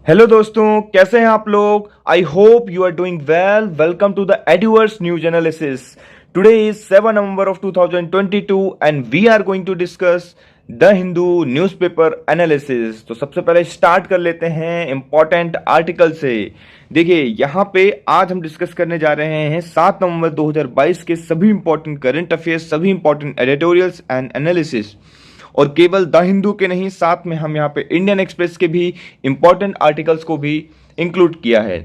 Hello दोस्तों, कैसे हैं आप लोग। I hope you are doing well. Welcome to the adverse news analysis. Today is 7 November of 2022 and we are going to discuss the Hindu newspaper analysis. तो सबसे पहले start कर लेते हैं इंपॉर्टेंट आर्टिकल से। देखिए यहाँ पे आज हम डिस्कस करने जा रहे हैं 7 नवंबर 2022 के सभी इंपॉर्टेंट करंट अफेयर्स, सभी इंपॉर्टेंट एडिटोरियल्स एंड एनालिसिस। और केवल द हिंदू के नहीं, साथ में हम यहाँ पे इंडियन एक्सप्रेस के भी इंपॉर्टेंट आर्टिकल्स को भी इंक्लूड किया है।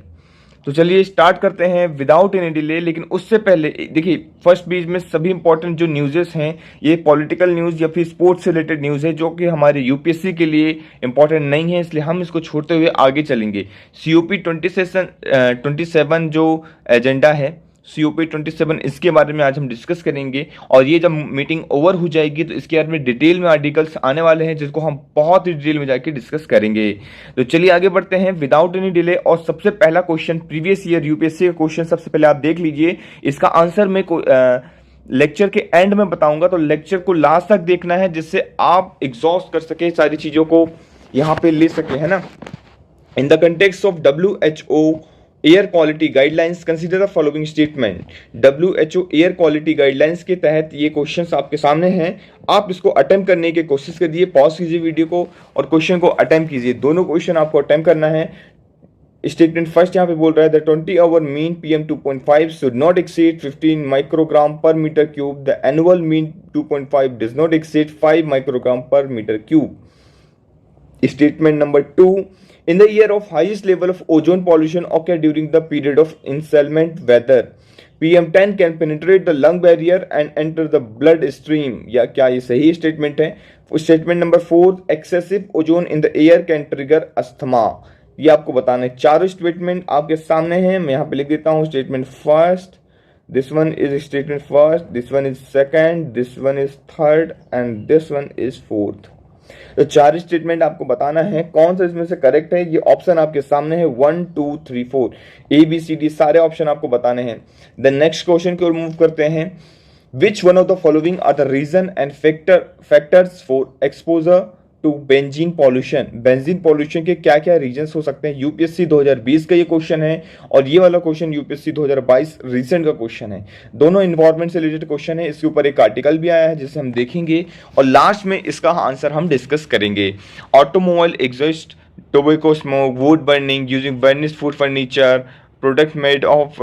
तो चलिए स्टार्ट करते हैं विदाउट एनी डिले। लेकिन उससे पहले देखिए, फर्स्ट पेज में सभी इंपॉर्टेंट जो न्यूज़ेस हैं ये पॉलिटिकल न्यूज़ या फिर स्पोर्ट्स से रिलेटेड न्यूज़ है, जो कि हमारे यूपीएससी के लिए इंपॉर्टेंट नहीं है, इसलिए हम इसको छोड़ते हुए आगे चलेंगे। सीओपी 27 जो एजेंडा है, सीओपी 27, इसके बारे में आज हम डिस्कस करेंगे। और ये जब मीटिंग ओवर हो जाएगी तो इसके बारे में डिटेल में आर्टिकल्स आने वाले हैं, जिसको हम बहुत ही डिटेल में जाके डिस्कस करेंगे। तो चलिए आगे बढ़ते हैं विदाउट एनी डिले। और सबसे पहला क्वेश्चन प्रीवियस ईयर यूपीएससी का क्वेश्चन सबसे पहले आप देख लीजिए। इसका आंसर मैं लेक्चर के एंड में बताऊंगा, तो लेक्चर को लास्ट तक देखना है, जिससे आप एग्जॉस्ट कर सके, सारी चीजों को यहाँ पे ले सके, है ना। In the context of WHO air quality guidelines consider the following statement. WHO air quality guidelines के तहत ये क्वेश्चंस आपके सामने हैं। आप इसको अटेम्प्ट करने की कोशिश करिए, पॉज कीजिए वीडियो को और क्वेश्चन को अटेम्प्ट कीजिए। दोनों क्वेश्चन आपको अटेम्प्ट करना है। स्टेटमेंट फर्स्ट यहाँ पे बोल रहा है the 20 hour mean PM 2.5 should not exceed 15 microgram per metre cube. The annual mean 2.5 does not exceed 5 microgram per metre cube. Statement number 2. In the year of highest level of ozone pollution occur during the period of inclement weather, PM10 can penetrate the lung barrier and enter the blood stream. या क्या ये सही statement है? Statement number 4. Excessive ozone in the air can trigger asthma. ये आपको बताना है। चारों स्टेटमेंट आपके सामने हैं, मैं यहाँ पे लिख देता हूँ। Statement first, this one is statement first, this one is second, this one is third and this one is fourth. तो चार स्टेटमेंट आपको बताना है, कौन सा इसमें से करेक्ट है। ये ऑप्शन आपके सामने है 1 2 3 4 ABCD, सारे ऑप्शन आपको बताने हैं। द नेक्स्ट क्वेश्चन की ओर मूव करते हैं। Which one of the following are the reason and factors for exposure to benzene pollution. Benzene pollution के क्या क्या रीजंस हो सकते हैं। यूपीएससी 2020 का ये क्वेश्चन है और ये वाला क्वेश्चन यूपीएससी 2022 रिसेंट का क्वेश्चन है। दोनों इन्वायरमेंट से रिलेटेड क्वेश्चन है। इसके ऊपर एक आर्टिकल भी आया है जिसे हम देखेंगे और लास्ट में इसका आंसर हम डिस्कस करेंगे। Automobile exhaust, tobacco smoke, would burning using burnish food furniture, product made of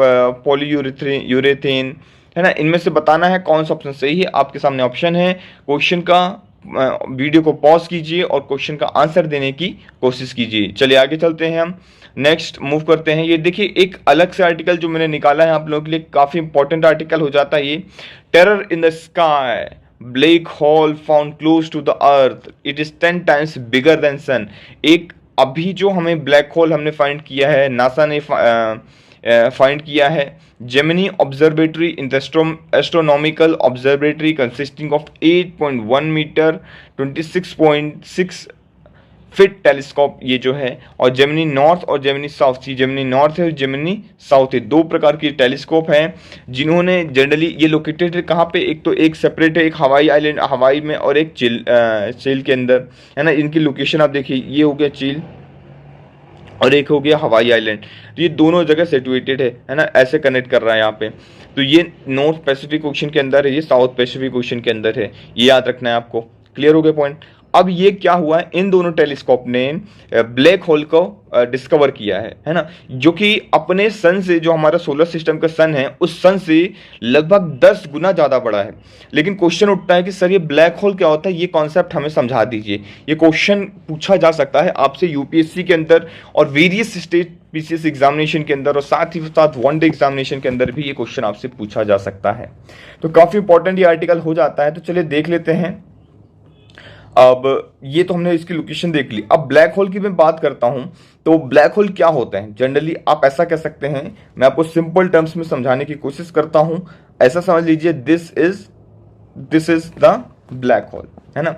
polyurethane, है ना। इनमें से बताना है कौन सा ऑप्शन सही है। आपके सामने ऑप्शन है। क्वेश्चन का वीडियो को पॉज कीजिए और क्वेश्चन का आंसर देने की कोशिश कीजिए। चलिए आगे चलते हैं, हम नेक्स्ट मूव करते हैं। ये देखिए एक अलग से आर्टिकल जो मैंने निकाला है आप लोगों के लिए, काफी इंपॉर्टेंट आर्टिकल हो जाता है ये। Terror in the sky, black hole found close to the earth, it is 10 times bigger than sun. एक अभी जो हमें ब्लैक होल हमने फाइंड किया है, नासा ने फाइंड किया है, Gemini observatory in the astronomical observatory consisting of 8.1 metre 26.6 feet telescope ये जो है, और जेमिनी नॉर्थ और जेमिनी साउथ। जेमिनी नॉर्थ है और जेमिनी साउथ है, दो प्रकार की टेलीस्कोप हैं जिन्होंने जनरली ये लोकेटेड है कहाँ पे। एक तो एक सेपरेट है, एक हवाई आइलैंड हवाई में और एक चील के अंदर, है ना। इनकी लोकेशन आप देखिए, ये हो गया चील और एक हो गया हवाई आइलैंड। तो ये दोनों जगह सिचुएटेड है ना, ऐसे कनेक्ट कर रहा है यहाँ पे। तो ये नॉर्थ पैसिफिक ओशन के अंदर है, ये साउथ पैसिफिक ओशन के अंदर है, ये याद रखना है आपको। क्लियर हो गया पॉइंट। अब ये क्या हुआ है, इन दोनों टेलीस्कोप ने ब्लैक होल को डिस्कवर किया है ना, जो कि अपने सन से, जो हमारा सोलर सिस्टम का सन है, उस सन से लगभग 10 गुना ज़्यादा बड़ा है। लेकिन क्वेश्चन उठता है कि सर ये ब्लैक होल क्या होता है, ये कॉन्सेप्ट हमें समझा दीजिए। ये क्वेश्चन पूछा जा सकता है आपसे यूपीएससी के अंदर और वेरियस स्टेट पीसीएस एग्जामिनेशन के अंदर, और साथ ही साथ वनडे एग्जामिनेशन के अंदर भी ये क्वेश्चन आपसे पूछा जा सकता है। तो काफ़ी इंपॉर्टेंट ये आर्टिकल हो जाता है। तो चलिए देख लेते हैं। अब ये तो हमने इसकी लोकेशन देख ली। अब ब्लैक होल की मैं बात करता हूं, तो ब्लैक होल क्या होता है जनरली आप ऐसा कह सकते हैं, मैं आपको सिंपल टर्म्स में समझाने की कोशिश करता हूं। ऐसा समझ लीजिए, this is the black hole, है ना।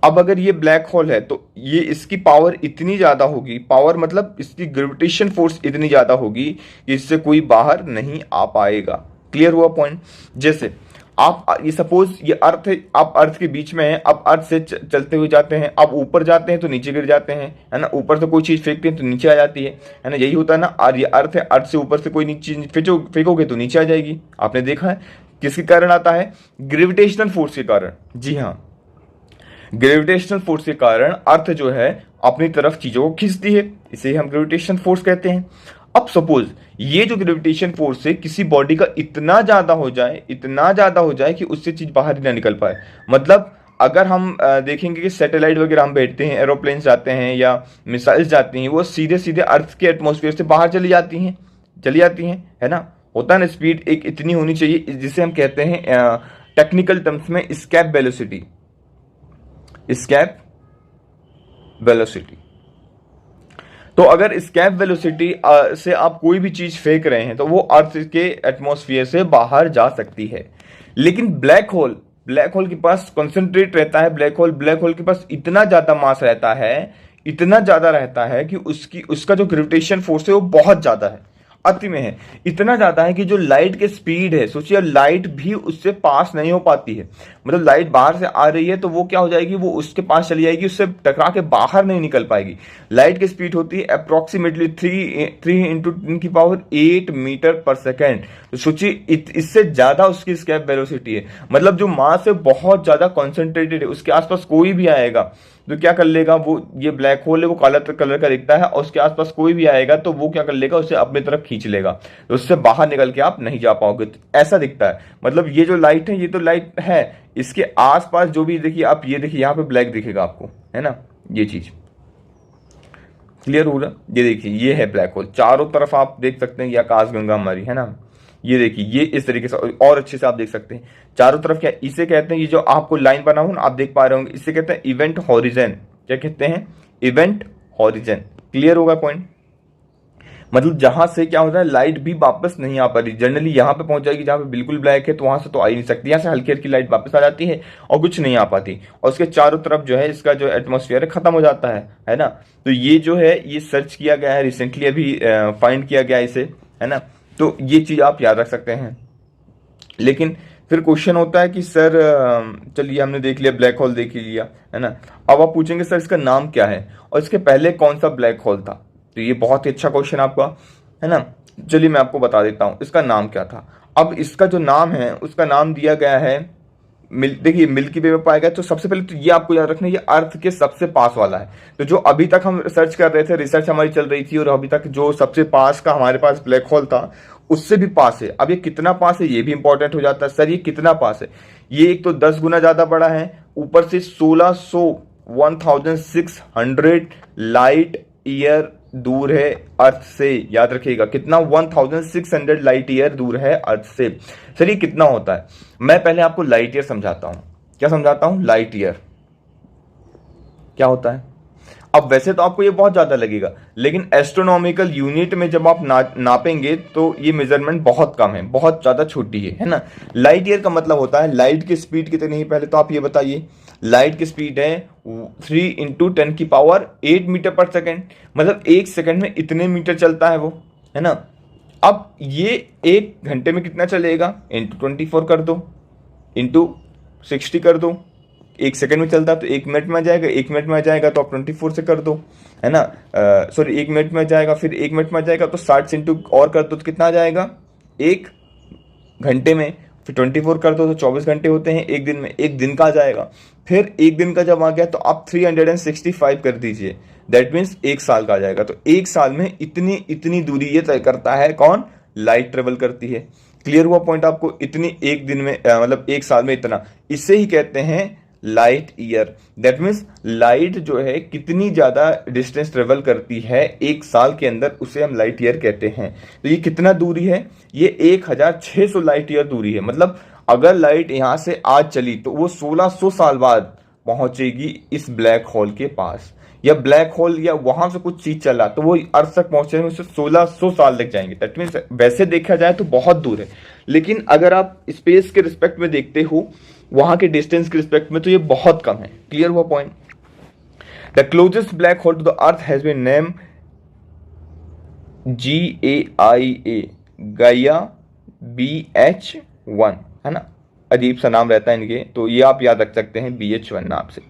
अब अगर ये ब्लैक होल है तो ये इसकी पावर इतनी ज्यादा होगी, पावर मतलब इसकी ग्रेविटेशन फोर्स इतनी ज्यादा होगी कि इससे कोई बाहर नहीं आ पाएगा। क्लियर हुआ पॉइंट। जैसे आप ये सपोज ये अर्थ है, आप अर्थ के बीच में हैं, आप अर्थ से चलते हुए जाते हैं, आप ऊपर जाते हैं तो नीचे गिर जाते हैं, है ना, ऊपर से कोई चीज फेंकते हैं तो नीचे आ जाती है ना, यही होता है ना। और ये अर्थ है, अर्थ से ऊपर से कोई चीज फेंकोगे तो नीचे आ जाएगी। आपने देखा है किसके कारण आता है? ग्रेविटेशनल फोर्स के कारण। जी हाँ, ग्रेविटेशनल फोर्स के कारण अर्थ जो है अपनी तरफ चीजों को खींचती है, इसे हम ग्रेविटेशनल फोर्स कहते हैं। अब सपोज ये जो ग्रेविटेशन फोर्स है किसी बॉडी का इतना ज्यादा हो जाए, इतना ज्यादा हो जाए कि उससे चीज बाहर ही ना निकल पाए। मतलब अगर हम देखेंगे कि सैटेलाइट वगैरह हम बैठते हैं, एरोप्लेन जाते हैं या मिसाइल्स जाती हैं, वो सीधे सीधे अर्थ के एटमॉस्फेयर से बाहर चली जाती हैं, है ना। होता है ना, स्पीड एक इतनी होनी चाहिए जिसे हम कहते हैं टेक्निकल टर्म्स में एस्केप वेलोसिटी। Escape velocity. तो अगर एस्केप वेलोसिटी से आप कोई भी चीज फेंक रहे हैं तो वो अर्थ के एटमॉस्फेयर से बाहर जा सकती है। लेकिन ब्लैक होल के पास कंसंट्रेट रहता है, ब्लैक होल के पास इतना ज्यादा मास रहता है, इतना ज्यादा रहता है कि उसका जो ग्रेविटेशन फोर्स है वो बहुत ज्यादा है, अति में है। इतना ज्यादा है कि जो लाइट की स्पीड है, सोचिए लाइट भी उससे पास नहीं हो पाती है। मतलब लाइट बाहर से आ रही है तो वो क्या हो जाएगी, वो उसके पास चली जाएगी, उससे टकरा के बाहर नहीं निकल पाएगी। लाइट की स्पीड होती है अप्रोक्सीमेटली 3 × 10⁸ मीटर पर सेकेंड। तो सोचिए इससे ज्यादा उसकी स्केप वेलोसिटी है। मतलब जो मास है बहुत ज्यादा कॉन्सेंट्रेटेड है, उसके आसपास कोई भी आएगा तो क्या कर लेगा, वो ये ब्लैक होल है वो काला कलर का दिखता है, और उसके आसपास कोई भी आएगा तो वो क्या कर लेगा, उसे अपनी तरफ खींच लेगा, तो उससे बाहर निकल के आप नहीं जा पाओगे। तो ऐसा दिखता है। मतलब ये जो लाइट है, ये तो लाइट है, इसके आसपास जो भी देखिए आप, ये देखिए यहाँ पे ब्लैक दिखेगा आपको, है ना, ये चीज क्लियर हो रहा। ये देखिए ये है ब्लैक होल, चारों तरफ आप देख सकते हैं, ये आकाशगंगा हमारी, है ना। ये देखिए ये इस तरीके से और अच्छे से आप देख सकते हैं चारों तरफ। क्या इसे कहते हैं, ये जो आपको लाइन बना हो ना, आप देख पा रहे होंगे, इसे कहते हैं इवेंट हॉरिजन। क्या कहते हैं? Event horizon. क्लियर होगा पॉइंट? मतलब जहां से क्या होता है, लाइट भी वापस नहीं आ पा रही। जनरली यहां पे पहुंच जाएगी जहां पे बिल्कुल ब्लैक है, तो वहां से तो आ ही नहीं सकती। यहां से हल्की हल्की लाइट वापस आ जाती है और कुछ नहीं आ पाती, और उसके चारों तरफ जो है इसका जो एटमोस्फियर है खत्म हो जाता है ना। तो ये जो है ये सर्च किया गया है रिसेंटली, अभी फाइंड किया गया इसे, है ना। तो ये चीज आप याद रख सकते हैं। लेकिन फिर क्वेश्चन होता है कि सर चलिए हमने देख लिया, ब्लैक होल देख लिया, है ना। अब आप पूछेंगे सर इसका नाम क्या है और इसके पहले कौन सा ब्लैक होल था। तो ये बहुत ही अच्छा क्वेश्चन आपका, है ना। चलिए मैं आपको बता देता हूं इसका नाम क्या था। अब इसका जो नाम है उसका नाम दिया गया है देखिए मिल्की वे में पाया गया। तो सबसे पहले तो ये आपको याद रखना, ये अर्थ के सबसे पास वाला है। तो जो अभी तक हम रिसर्च कर रहे थे, रिसर्च हमारी चल रही थी, और अभी तक जो सबसे पास का हमारे पास ब्लैक होल था उससे भी पास है। अब ये कितना पास है ये भी इंपॉर्टेंट हो जाता है। सर ये कितना पास है? ये एक तो 10 गुना ज्यादा बड़ा है, ऊपर से 1600 लाइट ईयर दूर है अर्थ से। याद रखिएगा कितना, 1600 लाइट ईयर दूर है अर्थ से। सर ये कितना होता है? मैं पहले आपको लाइट ईयर समझाता हूं। क्या समझाता हूं? लाइट ईयर क्या होता है। अब वैसे तो आपको ये बहुत ज्यादा लगेगा, लेकिन एस्ट्रोनॉमिकल यूनिट में जब आप नापेंगे तो ये मेजरमेंट बहुत कम है, बहुत ज्यादा छोटी है ना। लाइट ईयर का मतलब होता है लाइट की स्पीड कितनी है, पहले तो आप ये बताइए। लाइट की स्पीड है 3 × 10⁸ मीटर पर सेकेंड। मतलब एक सेकेंड में इतने मीटर चलता है वो, है ना। अब ये एक घंटे में कितना चलेगा, ×24 कर दो, ×60 कर दो। एक सेकंड में चलता तो 1 मिनट में आ जाएगा, 1 मिनट में आ जाएगा तो आप 24 से कर दो, है ना। सॉरी 1 मिनट में आ जाएगा, फिर 1 मिनट में आ जाएगा तो 60 से इंटू और कर दो तो कितना आ जाएगा, 1 घंटे में। फिर 24 कर दो तो 24 घंटे होते हैं एक दिन में, एक दिन का आ जाएगा। फिर एक दिन का जब आ गया तो आप 365 कर दीजिए, दैट मीन्स एक साल का आ जाएगा। तो एक साल में इतनी इतनी दूरी ये तय करता है कौन, लाइट ट्रेवल करती है। क्लियर हुआ पॉइंट आपको? इतनी एक दिन में मतलब एक साल में इतना, इसे ही कहते हैं light year. That means light जो है कितनी ज्यादा डिस्टेंस ट्रेवल करती है एक साल के अंदर, उसे हम लाइट ईयर कहते हैं। तो ये कितना दूरी है, ये 1600 लाइट ईयर दूरी है। मतलब अगर लाइट यहां से आज चली तो वो 1600 साल बाद पहुंचेगी इस ब्लैक होल के पास, या ब्लैक होल या वहां से कुछ चीज चला तो वो अर्थ तक पहुंचने में उसे 1600 साल लग जाएंगे। दैट मीन्स वैसे देखा जाए तो बहुत दूर है, लेकिन अगर आप स्पेस के रिस्पेक्ट में देखते हो, वहां के डिस्टेंस के रिस्पेक्ट में, तो ये बहुत कम है। क्लियर हुआ point? The closest black hole to the earth has been name GAIA, Gaia BH1, है ना। अजीब सा नाम रहता है इनके, तो ये आप याद रख सकते हैं BH1 नाम से,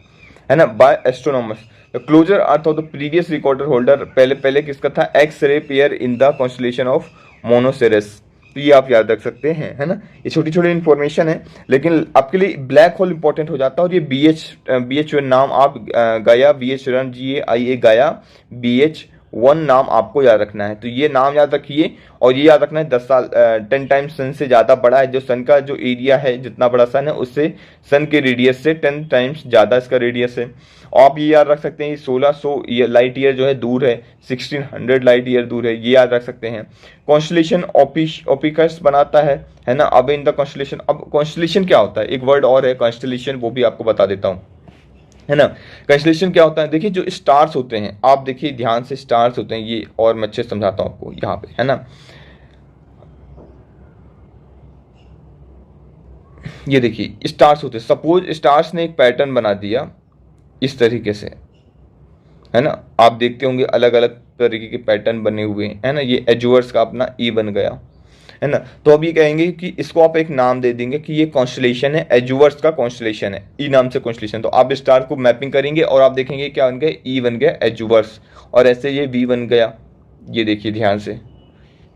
है ना। By astronomers the closer earth of the previous recorder holder, पहले पहले किसका था, X ray pair in the constellation of Monoceros, तो ये आप याद रख सकते हैं, है ना। ये छोटी छोटी इन्फॉर्मेशन है, लेकिन आपके लिए ब्लैक होल इंपॉर्टेंट हो जाता है। और ये BH1 नाम आप गाया, BH1 GAIA गाया, BH1 नाम आपको याद रखना है। तो ये नाम याद रखिए, और ये याद रखना है 10 टाइम्स सन से ज़्यादा बड़ा है। जो सन का जो एरिया है, जितना बड़ा सन है, उससे सन के रेडियस से 10 टाइम्स ज़्यादा इसका रेडियस है। और आप ये याद रख सकते हैं 1600 लाइट ईयर जो है दूर है, 1600 लाइट ईयर दूर है, ये याद रख सकते हैं। कॉन्स्टलेशन ओपिकस बनाता है ना। अब इन द कॉन्स्टलेशन, अब कॉन्स्टलेशन क्या होता है, एक वर्ड और है कॉन्स्टलेशन, वो भी आपको बता देता हूँ, है ना। कॉन्स्टलेशन क्या होता है, देखिए जो स्टार्स होते हैं, आप देखिए ध्यान से, स्टार्स होते हैं ये, और मैं अच्छे से समझाता हूँ आपको यहाँ पे, है ना। ये देखिए स्टार्स होते हैं, सपोज स्टार्स ने एक पैटर्न बना दिया इस तरीके से, है ना। आप देखते होंगे अलग अलग तरीके के पैटर्न बने हुए हैं, है ना। ये एजुअर्स का अपना ई बन गया, है ना। तो अब ये कहेंगे कि इसको आप एक नाम दे देंगे कि ये कॉन्स्टलेशन है, एजुअर्स का कॉन्स्टलेशन है, ई नाम से कॉन्स्टलेशन। तो आप स्टार को मैपिंग करेंगे और आप देखेंगे क्या बन गया, ई बन गया एजुअर्स, और ऐसे ये वी बन गया, ये देखिए ध्यान से,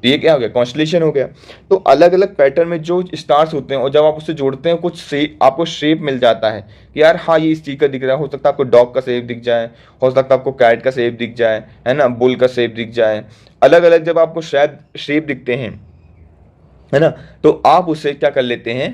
तो ये क्या हो गया, कॉन्स्टलेशन हो गया। तो अलग अलग पैटर्न में जो स्टार्स होते हैं, और जब आप उससे जोड़ते हैं कुछ आपको शेप मिल जाता है कि यार हाँ ये इस चीज का दिख रहा है। हो सकता है आपको डॉग का शेप दिख जाए, हो सकता है आपको कैट का शेप दिख जाए, है ना, बुल का शेप दिख जाए। अलग अलग जब आपको शायद शेप दिखते हैं, है ना, तो आप उसे क्या कर लेते हैं,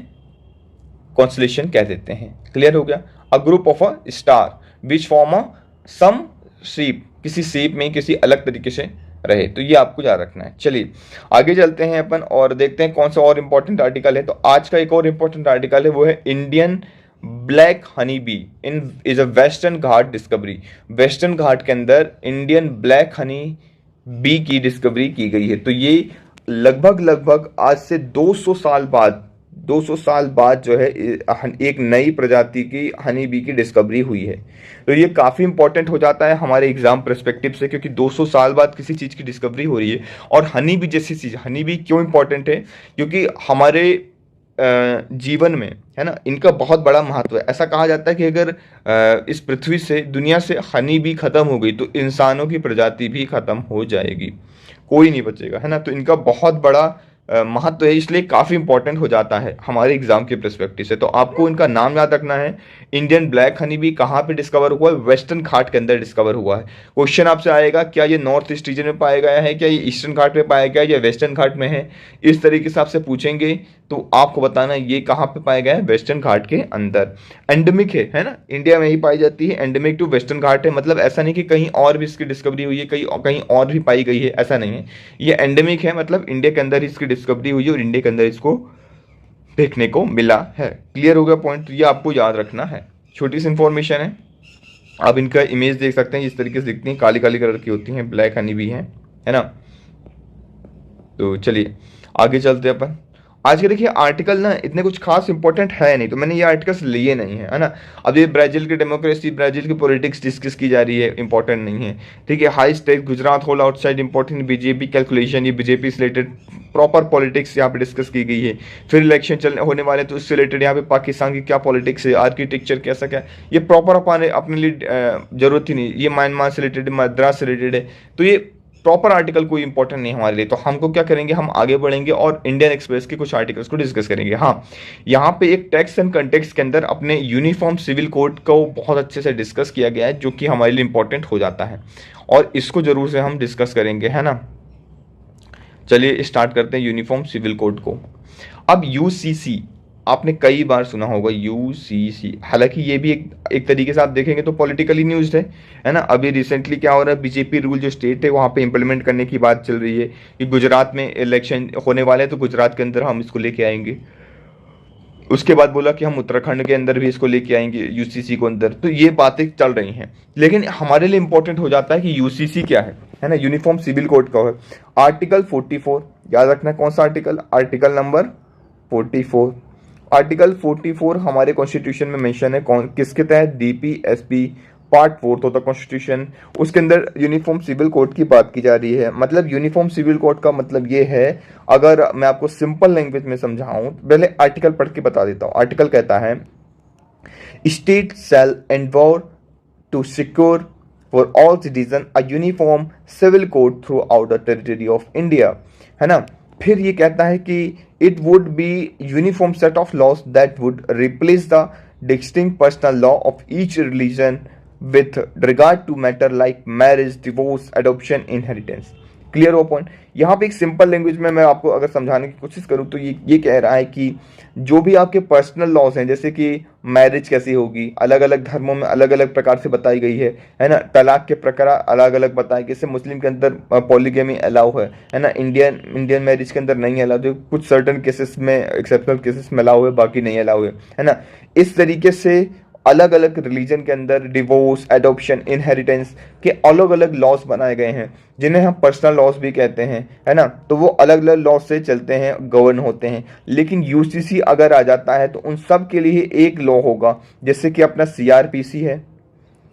कॉन्स्टलेशन कह देते हैं। क्लियर हो गया। A group of a star which form a some shape, किसी शेप में किसी अलग तरीके से रहे, तो ये आपको याद रखना है। चलिए आगे चलते हैं अपन और देखते हैं कौन सा और इंपॉर्टेंट आर्टिकल है। तो आज का एक और इंपॉर्टेंट आर्टिकल है, वो है Indian black honey bee in is a Western Ghat discovery. Western Ghat के अंदर इंडियन ब्लैक हनी बी की डिस्कवरी की गई है। तो ये लगभग लगभग आज से 200 साल बाद, 200 साल बाद जो है एक नई प्रजाति की हनी बी की डिस्कवरी हुई है। तो ये काफ़ी इंपॉर्टेंट हो जाता है हमारे एग्जाम पर्सपेक्टिव से, क्योंकि 200 साल बाद किसी चीज़ की डिस्कवरी हो रही है। और हनी बी जैसी चीज़, हनी बी क्यों इंपॉर्टेंट है, क्योंकि हमारे जीवन में, है ना, इनका बहुत बड़ा महत्व है। ऐसा कहा जाता है कि अगर इस पृथ्वी से, दुनिया से हनी बी खत्म हो गई तो इंसानों की प्रजाति भी खत्म हो जाएगी, कोई नहीं बचेगा, है ना। तो इनका बहुत बड़ा महत्व है, इसलिए काफ़ी इंपॉर्टेंट हो जाता है हमारे एग्जाम के पर्सपेक्टिव से। तो आपको इनका नाम याद रखना है। इंडियन ब्लैक हनी बी कहाँ पे डिस्कवर हुआ है, वेस्टर्न घाट के अंदर डिस्कवर हुआ है। क्वेश्चन आपसे आएगा, क्या ये नॉर्थ ईस्ट रीजन में पाया गया है, क्या ये ईस्टर्न घाट में पाया गया है, या वेस्टर्न घाट में है, इस तरीके से आपसे पूछेंगे। तो आपको बताना है ये कहाँ पे पाया गया है, वेस्टर्न घाट के अंदर। एंडेमिक है ना, इंडिया में ही पाई जाती है, एंडेमिक टू वेस्टर्न घाट है। मतलब ऐसा नहीं कि कहीं और भी इसकी डिस्कवरी हुई है, कहीं और भी पाई गई है, ऐसा नहीं है। ये एंडेमिक है, मतलब इंडिया के अंदर इसकी डिस्कवरी हुई है और इंडिया के अंदर इसको देखने को मिला है। क्लियर हो गया पॉइंट, तो ये आपको याद रखना है। छोटी सी इंफॉर्मेशन है। आप इनका इमेज देख सकते हैं, इस तरीके से दिखती हैं, काली काली कलर की होती हैं, ब्लैक हनी भी है ना। तो चलिए आगे चलते हैं अपन। आज के देखिए आर्टिकल ना इतने कुछ खास इंपॉर्टेंट है नहीं, तो मैंने ये आर्टिकल्स लिए नहीं है ना। अब ये ब्राजील की डेमोक्रेसी, ब्राजील की पॉलिटिक्स डिस्कस की जा रही है, इंपॉर्टेंट नहीं है, ठीक है। High state Gujarat whole outside important, BJP calculation, ये बीजेपी से रिलेटेड प्रॉपर पॉलिटिक्स यहाँ पे डिस्कस की गई है। फिर इलेक्शन चलने होने वाले तो उससे रिलेटेड यहाँ पे पाकिस्तान की क्या पॉलिटिक्स है, आर्किटेक्चर कैसा क्या, ये प्रॉपर अपने लिए जरूरत ही नहीं। ये म्यांमार से रिलेटेड, मद्रास से रिलेटेड है, तो ये प्रॉपर आर्टिकल कोई इंपॉर्टेंट नहीं हमारे लिए। तो हमको क्या करेंगे, हम आगे बढ़ेंगे और इंडियन एक्सप्रेस के कुछ आर्टिकल्स को डिस्कस करेंगे। हाँ, यहाँ पे एक टेक्स्ट एंड कंटेक्स्ट के अंदर अपने यूनिफॉर्म सिविल कोड को बहुत अच्छे से डिस्कस किया गया है, जो कि हमारे लिए इंपॉर्टेंट हो जाता है, और इसको जरूर से हम डिस्कस करेंगे, है ना। चलिए स्टार्ट करते हैं यूनिफॉर्म सिविल कोड को। अब यूसीसी आपने कई बार सुना होगा, यूसीसी, हालांकि ये भी एक तरीके से आप देखेंगे तो पॉलिटिकली न्यूज़ है ना। अभी रिसेंटली क्या हो रहा है, बीजेपी रूल जो स्टेट है वहाँ पे इंप्लीमेंट करने की बात चल रही है कि गुजरात में इलेक्शन होने वाले हैं, तो गुजरात के अंदर हम इसको लेके आएंगे। उसके बाद बोला कि हम उत्तराखंड के अंदर भी इसको लेके आएंगे यूसीसी को अंदर। तो ये बातें चल रही हैं, लेकिन हमारे लिए इंपॉर्टेंट हो जाता है कि यूसीसी क्या है ना, यूनिफॉर्म सिविल कोड का है। आर्टिकल 44 याद रखना है, कौन सा आर्टिकल, आर्टिकल नंबर 44। आर्टिकल 44 हमारे कॉन्स्टिट्यूशन में मेंशन है, कौन किसके तहत, DPSP part 4 of the constitution, उसके अंदर यूनिफॉर्म सिविल कोड की बात की जा रही है। मतलब यूनिफॉर्म सिविल कोड का मतलब ये है, अगर मैं आपको सिंपल लैंग्वेज में समझाऊं, पहले आर्टिकल पढ़ के बता देता हूं। आर्टिकल कहता है state shall endeavour to secure for all citizen a uniform civil code throughout the territory of India, है ना। फिर ये कहता है कि it would be uniform set of laws that would replace the distinct personal law of each religion with regard to matter like marriage, divorce, adoption, inheritance. Clear हो point. यहाँ पे एक सिंपल लैंग्वेज में मैं आपको अगर समझाने की कोशिश करूँ तो ये कह रहा है कि जो भी आपके पर्सनल लॉज हैं, जैसे कि मैरिज कैसी होगी, अलग अलग धर्मों में अलग अलग प्रकार से बताई गई है ना। तलाक के प्रकार अलग अलग बताए, जैसे मुस्लिम के अंदर पॉलीगेमी अलाउ है ना। इंडियन मैरिज के अंदर नहीं अलाउ, जो कुछ सर्टन केसेस में, एक्सेप्शनल केसेस में अलाउ है, बाकी नहीं अलाउ है ना। इस तरीके से अलग अलग रिलीजन के अंदर डिवोर्स, एडॉप्शन, इनहेरिटेंस के अलग अलग लॉज बनाए गए हैं, जिन्हें हम पर्सनल लॉज भी कहते हैं, है ना। तो वो अलग अलग लॉज से चलते हैं, गवर्न होते हैं। लेकिन यूसीसी अगर आ जाता है तो उन सब के लिए एक लॉ होगा, जैसे कि अपना सीआरपीसी है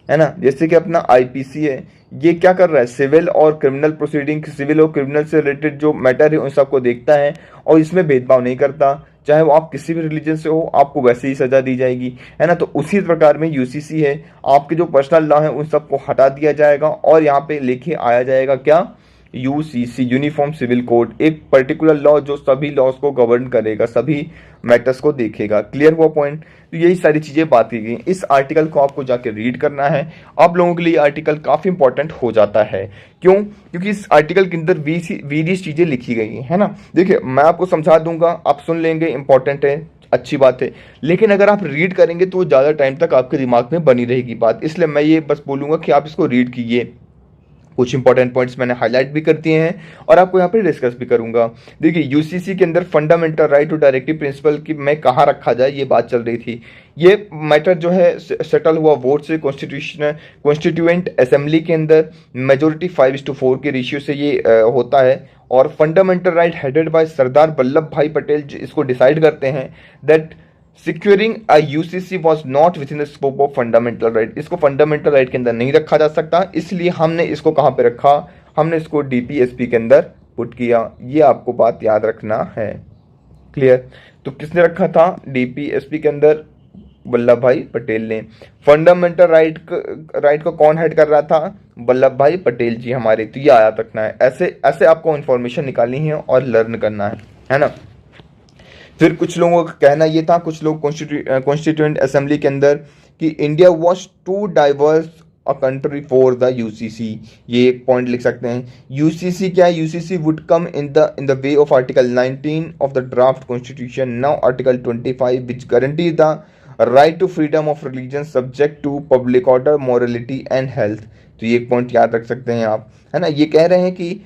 ना, जैसे कि अपना आईपीसी है। ये क्या कर रहा है, सिविल और क्रिमिनल प्रोसीडिंग, सिविल और क्रिमिनल से रिलेटेड जो मैटर है उन सबको देखता है और इसमें भेदभाव नहीं करता। चाहे वो आप किसी भी रिलीजन से हो, आपको वैसे ही सजा दी जाएगी, है ना। तो उसी प्रकार में यूसीसी है, आपके जो पर्सनल लॉ है उन सबको हटा दिया जाएगा और यहाँ पे लेके आया जाएगा क्या, यूसीसी, यूनिफॉर्म सिविल कोड, एक पर्टिकुलर लॉ जो सभी लॉज को गवर्न करेगा, सभी मैटर्स को देखेगा। क्लियर हुआ पॉइंट। तो यही सारी चीजें बात की गई। इस आर्टिकल को आपको जाके रीड करना है। आप लोगों के लिए आर्टिकल काफी इंपॉर्टेंट हो जाता है। क्यों? क्योंकि इस आर्टिकल के अंदर वेरियस चीजें लिखी गई है ना। देखिए मैं आपको समझा दूंगा, आप सुन लेंगे, इंपॉर्टेंट है, अच्छी बात है। लेकिन अगर आप रीड करेंगे तो ज़्यादा टाइम तक आपके दिमाग में बनी रहेगी बात, इसलिए मैं ये बस बोलूँगा कि आप इसको रीड कीजिए। कुछ इंपॉर्टेंट पॉइंट्स मैंने हाईलाइट भी कर दिए हैं और आपको यहाँ पे डिस्कस भी करूंगा। देखिए यूसीसी के अंदर fundamental right to directive principle की मैं कहाँ रखा जाए ये बात चल रही थी। ये मैटर जो है सेटल हुआ वोट से, कॉन्स्टिट्यूएंट असेंबली के अंदर मेजोरिटी 5:4 के रेशियो से ये होता है। और fundamental right headed by Sardar Vallabh भाई पटेल इसको डिसाइड करते हैं that securing a UCC was not with in the scope of fundamental right. इसको फंडामेंटल राइट के अंदर नहीं रखा जा सकता, इसलिए हमने इसको कहाँ पे रखा, हमने इसको डीपीएसपी के अंदर पुट किया। ये आपको बात याद रखना है। क्लियर। तो किसने रखा था डीपीएसपी के अंदर, वल्लभ भाई पटेल ने। फंडामेंटल राइट को कौन हेड कर रहा था, वल्लभ भाई पटेल जी हमारे। तो ये याद रखना है। ऐसे ऐसे आपको इंफॉर्मेशन निकालनी है और लर्न करना है ना। फिर कुछ लोगों का कहना ये था, कुछ लोग कॉन्स्टिट्यूएंट असेंबली के अंदर, कि India was too diverse a country for the UCC. ये एक पॉइंट लिख सकते हैं। यूसीसी क्या है, UCC would come in the way of article 19 of the draft constitution, now article 25 which guarantee the right to freedom of religion subject to public order, morality and health. तो ये एक point याद रख सकते हैं आप, है ना। ये कह रहे हैं कि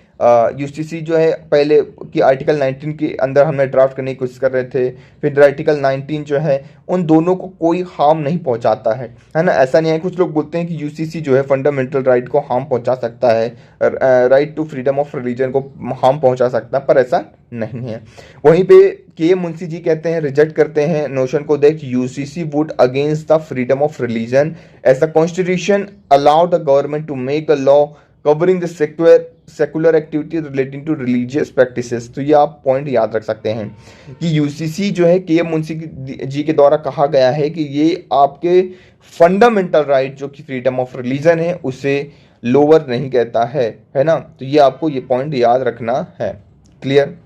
यूसीसी जो है पहले कि आर्टिकल 19 के अंदर हमने ड्राफ्ट करने की कोशिश कर रहे थे, फिर आर्टिकल 19 जो है उन दोनों को कोई हार्म नहीं पहुंचाता है ना। ऐसा नहीं है, कुछ लोग बोलते हैं कि यूसीसी जो है फंडामेंटल राइट को हार्म पहुंचा सकता है, right to freedom of religion को हार्म पहुंचा सकता है, पर ऐसा नहीं है। वहीं पे के मुंशी जी कहते हैं, रिजेक्ट करते हैं नोशन को, that UCC would against the freedom of religion as the constitution allow the government to make the law covering the secular activity relating to religious practices. तो ये आप पॉइंट याद रख सकते हैं कि यूसीसी जो है के मुंशी जी के द्वारा कहा गया है कि ये आपके फंडामेंटल राइट जो कि फ्रीडम ऑफ रिलीजन है उसे लोअर नहीं कहता है ना। तो ये आपको ये पॉइंट याद रखना है। क्लियर।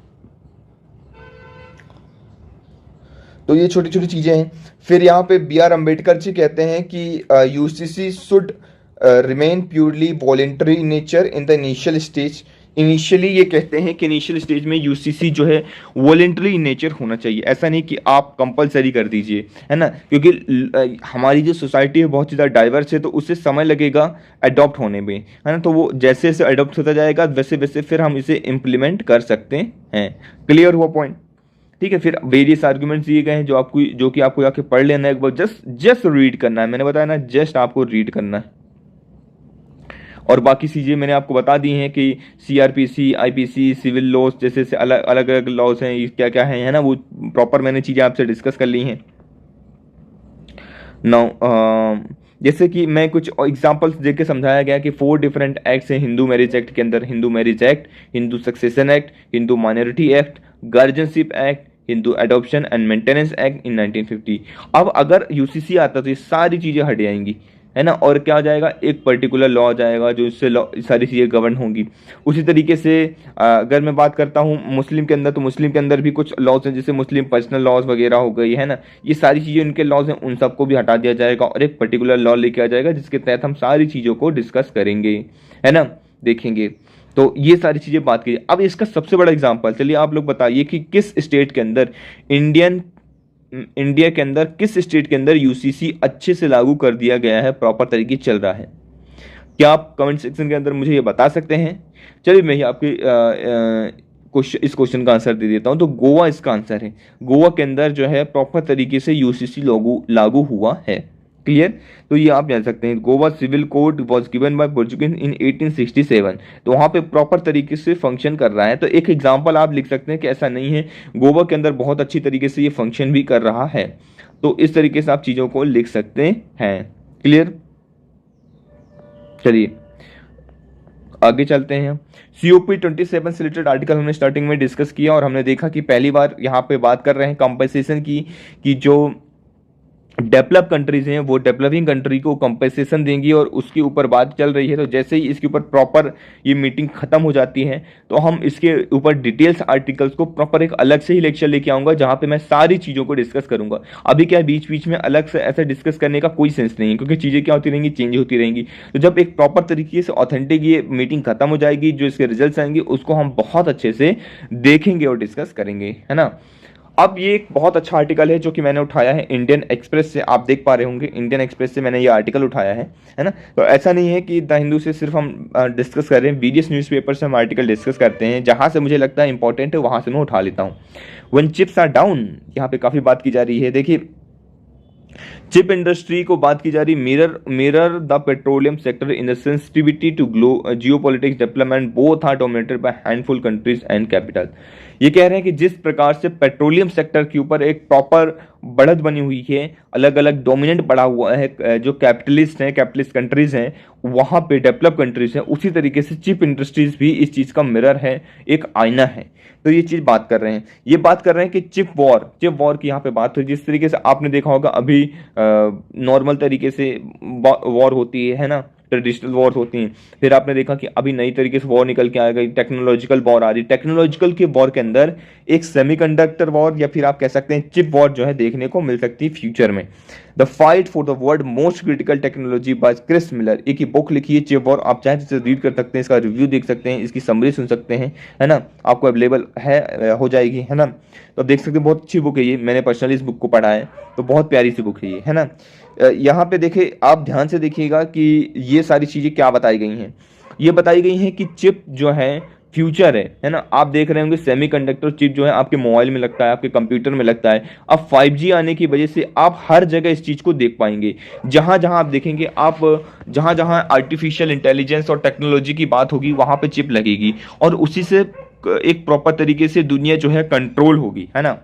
तो ये छोटी छोटी चीजें हैं। फिर यहाँ पे बी आर अम्बेडकर जी कहते हैं कि UCC should remain purely voluntary in nature in the initial stage. Initially ये कहते हैं कि इनिशियल स्टेज में यूसीसी जो है वॉलेंटरी इन नेचर होना चाहिए, ऐसा नहीं कि आप कंपलसरी कर दीजिए, है ना। क्योंकि हमारी जो सोसाइटी है बहुत ज़्यादा डाइवर्स है, तो उससे समय लगेगा अडॉप्ट होने में, है ना। तो वो जैसे जैसे अडॉप्ट होता जाएगा वैसे वैसे फिर हम इसे इम्प्लीमेंट कर सकते हैं। क्लियर हुआ पॉइंट। ठीक है। फिर वेरियस आर्ग्यूमेंट्स दिए गए हैं जो कि आपको जाके पढ़ लेना है एक बार, जस्ट रीड करना है। मैंने बताया ना, जस्ट आपको रीड करना है। और बाकी चीज़ें मैंने आपको बता दी हैं कि सीआरपीसी, आईपीसी, सिविल लॉज जैसे अलग अलग लॉज हैं, क्या क्या है ना, वो प्रॉपर मैंने चीज़ें आपसे डिस्कस कर ली हैं। नाउ जैसे कि मैं कुछ एग्जांपल्स देके समझाया गया कि 4 डिफरेंट एक्ट्स हैं हिंदू मैरिज एक्ट के अंदर, Hindu marriage act, Hindu succession act, Hindu minority act, guardianship act, Hindu adoption and maintenance act in 1950। अब अगर यूसीसी आता तो ये सारी चीज़ें हट जाएंगी, है ना, और क्या हो जाएगा, एक पर्टिकुलर लॉ आ जाएगा जो इससे लॉ सारी चीज़ें गवर्न होंगी। उसी तरीके से अगर मैं बात करता हूँ मुस्लिम के अंदर, तो मुस्लिम के अंदर भी कुछ लॉज हैं, जैसे मुस्लिम पर्सनल लॉज वगैरह हो गई, है ना, ये सारी चीज़ें उनके लॉज हैं, उन सबको भी हटा दिया जाएगा और एक पर्टिकुलर लॉ लेके आ जाएगा जिसके तहत हम सारी चीज़ों को डिस्कस करेंगे, है ना, देखेंगे। तो ये सारी चीज़ें बात कीजिए। अब इसका सबसे बड़ा एग्जाम्पल, चलिए आप लोग बताइए कि किस स्टेट के अंदर इंडिया के अंदर किस स्टेट के अंदर यूसीसी अच्छे से लागू कर दिया गया है, प्रॉपर तरीके चल रहा है। क्या आप कमेंट सेक्शन के अंदर मुझे ये बता सकते हैं? चलिए मैं ही आपके इस क्वेश्चन का आंसर दे देता हूं। तो गोवा इसका आंसर है। गोवा के अंदर जो है प्रॉपर तरीके से यूसीसी लागू लागू हुआ है। क्लियर? तो ये आप जान सकते हैं, Goa civil code was given by Portuguese in 1867। तो वहाँ पे प्रॉपर तरीके से फंक्शन कर रहा है। तो एक एग्जाम्पल आप लिख सकते हैं कि ऐसा नहीं है, गोवा के अंदर बहुत अच्छी तरीके से ये फंक्शन भी कर रहा है। तो इस तरीके से आप चीज़ों को लिख सकते हैं। क्लियर? चलिए आगे चलते हैं। COP 27 से रिलेटेड आर्टिकल हमने स्टार्टिंग में डिस्कस किया और हमने देखा कि पहली बार यहाँ पे बात कर रहे हैं कंपनसेशन की, कि जो डेवलप कंट्रीज हैं वो डेवलपिंग कंट्री को कंपनसेशन देंगी और उसके ऊपर बात चल रही है। तो जैसे ही इसके ऊपर प्रॉपर ये मीटिंग खत्म हो जाती है तो हम इसके ऊपर डिटेल्स आर्टिकल्स को प्रॉपर एक अलग से ही लेक्चर लेके आऊंगा जहां पे मैं सारी चीज़ों को डिस्कस करूंगा। अभी क्या बीच बीच में अलग से ऐसे डिस्कस करने का कोई सेंस नहीं है, क्योंकि चीज़ें क्या होती रहेंगी, चेंज होती रहेंगी। तो जब एक प्रॉपर तरीके से ऑथेंटिक ये मीटिंग खत्म हो जाएगी, जो इसके रिजल्ट आएंगे उसको हम बहुत अच्छे से देखेंगे और डिस्कस करेंगे, है ना। अब ये एक बहुत अच्छा आर्टिकल है जो कि मैंने उठाया है इंडियन एक्सप्रेस से। आप देख पा रहे होंगे इंडियन एक्सप्रेस से मैंने ये आर्टिकल उठाया है ना। तो ऐसा नहीं है कि द हिंदू से सिर्फ हम डिस्कस कर रहे हैं, वीडियस न्यूज़पेपर से हम आर्टिकल डिस्कस करते हैं, जहां से मुझे लगता है इंपॉर्टेंट है वहां से मैं उठा लेता हूँ। व्हेन चिप्स आर डाउन, यहाँ पे काफ़ी बात की जा रही है। देखिए चिप इंडस्ट्री को बात की जा रही, mirror the petroleum sector in the sensitivity to geopolitics development both are dominated by handful countries and capital. ये कह रहे हैं कि जिस प्रकार से पेट्रोलियम सेक्टर के ऊपर एक प्रॉपर बढ़त बनी हुई है, अलग अलग डोमिनेंट बढ़ा हुआ है जो कैपिटलिस्ट हैं, कैपिटलिस्ट कंट्रीज हैं, वहां पे डेवलप कंट्रीज हैं, उसी तरीके से चिप इंडस्ट्रीज भी इस चीज का मिरर है, एक आईना है। तो ये चीज बात कर रहे हैं, ये बात कर रहे हैं कि चिप वॉर की यहाँ पे बात हुई। जिस तरीके से आपने देखा होगा अभी नॉर्मल तरीके से वॉर होती है ना, ट्रेडिशनल वॉर होती हैं, फिर आपने देखा कि अभी नई तरीके से वॉर निकल के आ गई, टेक्नोलॉजिकल वॉर आ रही। टेक्नोलॉजिकल के वॉर के अंदर एक सेमीकंडक्टर वॉर या फिर आप कह सकते हैं चिप वॉर जो है देखने को मिल सकती है फ्यूचर में। The fight for the world most critical technology by Chris Miller, एक ही बुक लिखी है चिप वॉर, आप चाहे तो रीड कर सकते हैं, इसका रिव्यू देख सकते हैं, इसकी समरी सुन सकते हैं, है ना, आपको अवेलेबल है हो जाएगी, है ना। तो आप देख सकते हैं बहुत अच्छी बुक है ये, मैंने पर्सनली इस बुक को पढ़ा है, तो बहुत प्यारी सी बुक है ये, है ना। यहाँ पे देखिए, आप ध्यान से देखिएगा कि ये सारी चीज़ें क्या बताई गई हैं। ये बताई गई हैं कि चिप जो है फ्यूचर है ना। आप देख रहे होंगे सेमीकंडक्टर चिप जो है आपके मोबाइल में लगता है, आपके कंप्यूटर में लगता है। अब 5G आने की वजह से आप हर जगह इस चीज़ को देख पाएंगे। जहाँ जहाँ आप देखेंगे, आप जहाँ जहाँ आर्टिफिशियल इंटेलिजेंस और टेक्नोलॉजी की बात होगी वहाँ पे चिप लगेगी और उसी से एक प्रॉपर तरीके से दुनिया जो है कंट्रोल होगी, है ना।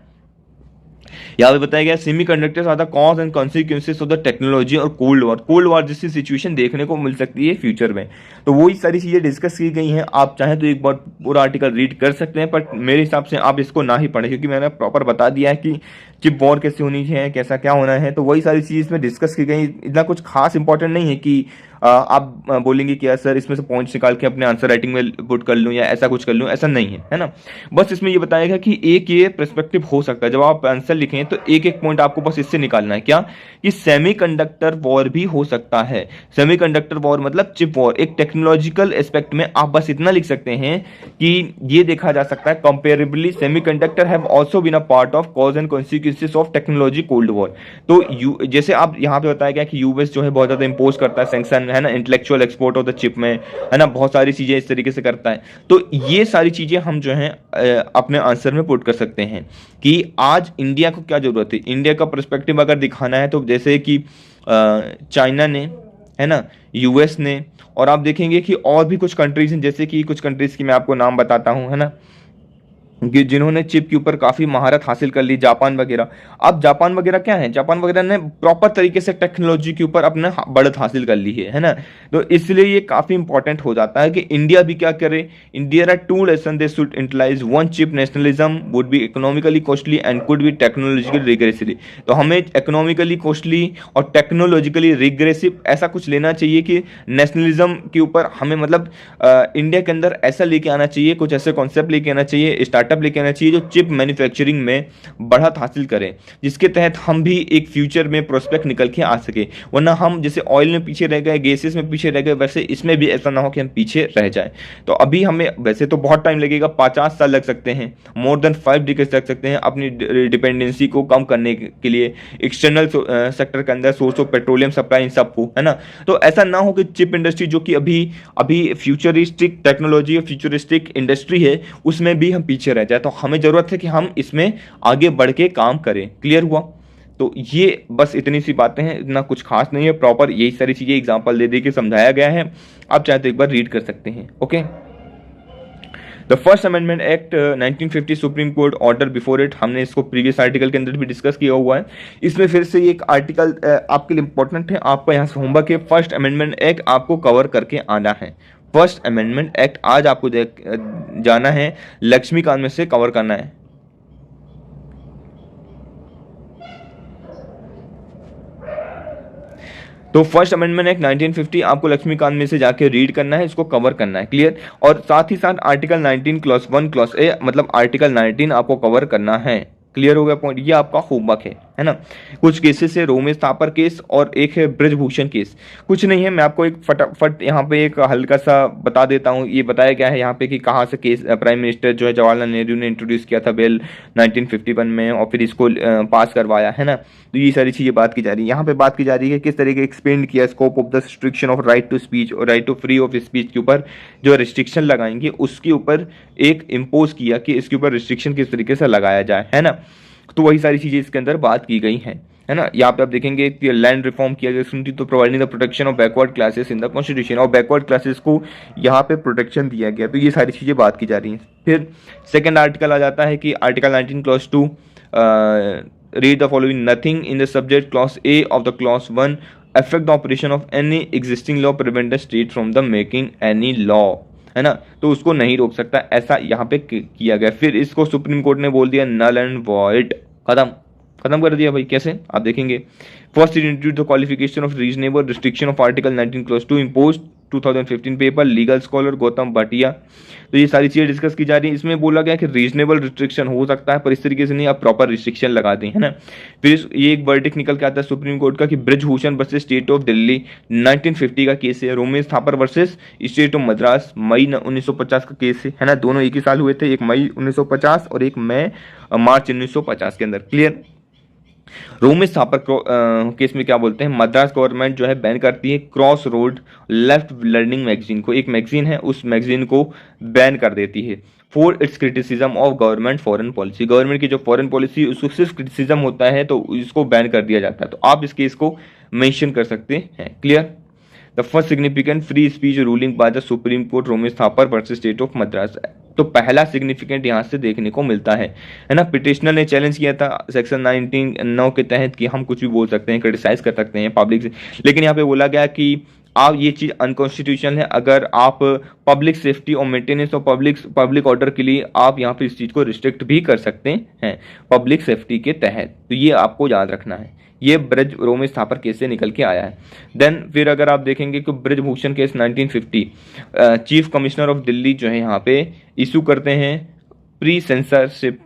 यहाँ पे बताया गया semiconductors are the cause and consequences of the technology और कोल्ड वॉर जैसी सिचुएशन देखने को मिल सकती है फ्यूचर में। तो वही सारी चीज़ें डिस्कस की गई हैं। आप चाहें तो एक बार पूरा आर्टिकल रीड कर सकते हैं, बट मेरे हिसाब से आप इसको ना ही पढ़ें, क्योंकि मैंने प्रॉपर बता दिया है कि चिप वॉर कैसे होनी है, कैसा क्या होना है। तो वही सारी चीज़ इसमें डिस्कस की गई। इतना कुछ खास इंपॉर्टेंट नहीं है कि आप बोलेंगे कि यार सर इसमें से पॉइंट्स निकाल के अपने आंसर राइटिंग में पुट कर लूँ या ऐसा कुछ कर लूँ, ऐसा नहीं है ना। बस इसमें ये बताया गया कि एक ये पर्सपेक्टिव हो सकता है। जब आप आंसर लिखें तो एक एक पॉइंट आपको बस इससे निकालना है, क्या कि सेमीकंडक्टर वॉर भी हो सकता है। सेमीकंडक्टर वॉर मतलब चिप वॉर, एक टेक्नोलॉजिकल एस्पेक्ट में आप बस इतना लिख सकते हैं कि ये देखा जा सकता है comparably semiconductor have also been a part of cause and consequences of technology cold war. तो जैसे आप यहाँ पे बताया गया कि यूएस जो है बहुत ज्यादा इंपोज करता है सैंक्शन, है ना, intellectual export of the chip में, है ना, बहुत सारी चीजें इस तरीके से करता है। तो ये सारी चीजें हम जो है अपने आंसर में पुट कर सकते हैं कि आज इंडिया को क्या जरूरत है। इंडिया का पर्सपेक्टिव अगर दिखाना है तो जैसे कि चाइना ने, है ना, यूएस ने, और आप देखेंगे कि और भी कुछ कंट्रीज हैं, जैसे कि कुछ कंट्रीज की मैं आपको नाम बताता हूं, है ना। कि जिन्होंने चिप के ऊपर काफी महारत हासिल कर ली, जापान वगैरह। अब जापान वगैरह क्या है, जापान वगैरह ने प्रॉपर तरीके से टेक्नोलॉजी के ऊपर अपना बढ़त हासिल कर ली है ना। तो इसलिए ये काफी इंपॉर्टेंट हो जाता है कि इंडिया भी क्या करे। India are two lesson they should internalise one chip nationalism would be economically costly and could be technologically regressive. तो हमें इकोनॉमिकली कॉस्टली और टेक्नोलॉजिकली रिग्रेसिव ऐसा कुछ लेना चाहिए कि नेशनलिज्म के ऊपर हमें मतलब इंडिया के अंदर ऐसा लेके आना चाहिए, कुछ ऐसे कॉन्सेप्ट लेके आना चाहिए, स्टार्टअप लेके आना चाहिए जो चिप मैन्युफैक्चरिंग में बढ़त हासिल करें, जिसके तहत हम भी एक फ्यूचर में प्रोस्पेक्ट निकल के आ सके। वरना हम जैसे ऑयल में पीछे रह गए, गैसेस में पीछे रह गए, वैसे इसमें भी ऐसा ना हो कि हम पीछे रह जाएं। तो अभी हमें वैसे तो बहुत टाइम लगेगा, 50 साल लग सकते हैं, मोर देन 5 डिकेड्स लग सकते हैं अपनी डिपेंडेंसी को कम करने के लिए एक्सटर्नल सेक्टर के अंदर source of petroleum supply in सबको, है ना। तो ऐसा ना हो कि चिप इंडस्ट्री जो कि अभी अभी फ्यूचरिस्टिक टेक्नोलॉजी और फ्यूचरिस्टिक इंडस्ट्री है उसमें भी हम पीछे रह जाए। तो हमें जरूरत है कि हम इसमें आगे बढ़ के काम करें। क्लियर हुआ? तो ये बस इतनी सी बातें हैं, इतना कुछ खास नहीं है, प्रॉपर यही सारी चीजें एग्जांपल दे दे के समझाया गया है। आप चाहे तो एक बार रीड कर सकते हैं। Okay, the first amendment act 1950 supreme court order before it, हमने इसको प्रीवियस आर्टिकल के अंदर भी डिस्कस किया हुआ है। इसमें फिर से एक आर्टिकल आपके लिए इंपॉर्टेंट है, आपका यहाँ से होमवर्क है, फर्स्ट अमेंडमेंट एक्ट आपको कवर करके आना है। फर्स्ट अमेंडमेंट एक्ट आज आपको जाना है, लक्ष्मीकांत में से कवर करना है। तो फर्स्ट अमेंडमेंट एक्ट 1950 आपको लक्ष्मीकांत में से जाके रीड करना है, इसको कवर करना है। क्लियर? और साथ ही साथ आर्टिकल 19 क्लॉज 1 क्लॉज ए मतलब आर्टिकल 19 आपको कवर करना है। क्लियर हो गया पॉइंट? ये आपका होमवर्क है ना। कुछ केसेस है, रोमेश थापर केस और एक है ब्रजभूषण केस। कुछ नहीं है, मैं आपको एक फटाफट यहाँ पे एक हल्का सा बता देता हूँ। ये बताया गया है यहाँ पे कि कहाँ से केस प्रधान मिनिस्टर जो है जवाहरलाल नेहरू ने इंट्रोड्यूस किया था बिल 1951 में और फिर इसको पास करवाया, है ना। तो ये सारी चीजें बात की जा रही है यहाँ पे, बात की जा रही है किस तरीके एक्सपेंड किया scope of the restriction of right to speech और right to free of speech के ऊपर जो रिस्ट्रिक्शन लगाएंगे उसके ऊपर एक इम्पोज किया कि इसके ऊपर रिस्ट्रिक्शन किस तरीके से लगाया जाए, है ना। तो वही सारी चीजें इसके अंदर बात की गई हैं, है ना। यहाँ पे आप देखेंगे कि लैंड रिफॉर्म किया गया सुनती तो providing the protection of backward classes in the constitution, और बैकवर्ड क्लासेस को यहाँ पे प्रोटेक्शन दिया गया। तो ये सारी चीजें बात की जा रही हैं। फिर सेकंड आर्टिकल आ जाता है कि article 19 clause 2 read the following, nothing in the subject clause A of the clause 1 affect the operation of any existing law prevent the state from the making any law, है ना। तो उसको नहीं रोक सकता, ऐसा यहाँ पे किया गया। फिर इसको सुप्रीम कोर्ट ने बोल दिया नल एंड वॉइड, खत्म कर दिया भाई। कैसे? आप देखेंगे, first it introduce the qualification of reasonable restriction of article 19 clause 2 impose 2015 paper legal scholar Gautam Bhatia. तो ये सारी चीजें डिस्कस की जा रही है। इसमें बोला गया कि रीजनेबल रिस्ट्रिक्शन हो सकता है पर इस तरीके से नहीं, आप प्रॉपर रिस्ट्रिक्शन लगा दें, है ना। फिर ये एक वर्डिक्ट निकल के आता है सुप्रीम कोर्ट का कि Brijbhushan versus state of Delhi 1950 का केस है, Romesh Thapar versus state of Madras मई 1950 का केस है ना। दोनों एक ही साल हुए थे, एक मई 1950 और एक मार्च 1950 के अंदर। क्लियर? रोमेश थापर केस में क्या बोलते हैं, मद्रास गवर्नमेंट जो है बैन करती है cross road left learning magazine को, एक मैगजीन है उस मैगजीन को बैन कर देती है for its criticism of government foreign policy. Government की जो फॉरेन पॉलिसी उसको सिर्फ क्रिटिसिज्म होता है तो इसको बैन कर दिया जाता है। तो आप इस केस को मेंशन कर सकते हैं। Clear? The first significant free speech ruling by the supreme court Romesh Thapar versus state of Madras. तो पहला सिग्निफिकेंट यहाँ से देखने को मिलता है ना। पिटिशनर ने चैलेंज किया था सेक्शन 19(9) के तहत कि हम कुछ भी बोल सकते हैं, क्रिटिसाइज कर सकते हैं पब्लिक से, लेकिन यहाँ पे बोला गया कि आप ये चीज अनकॉन्स्टिट्यूशनल है अगर आप पब्लिक सेफ्टी और मेंटेनेंस और पब्लिक ऑर्डर के लिए आप यहाँ पे इस चीज को रिस्ट्रिक्ट भी कर सकते हैं पब्लिक सेफ्टी के तहत। तो ये आपको याद रखना है। ये ब्रज रोमेश थापर केस से निकल के आया है। देन फिर अगर आप देखेंगे कि Brijbhushan case 1950 chief commissioner of Delhi जो है यहाँ पे इशू करते हैं pre censorship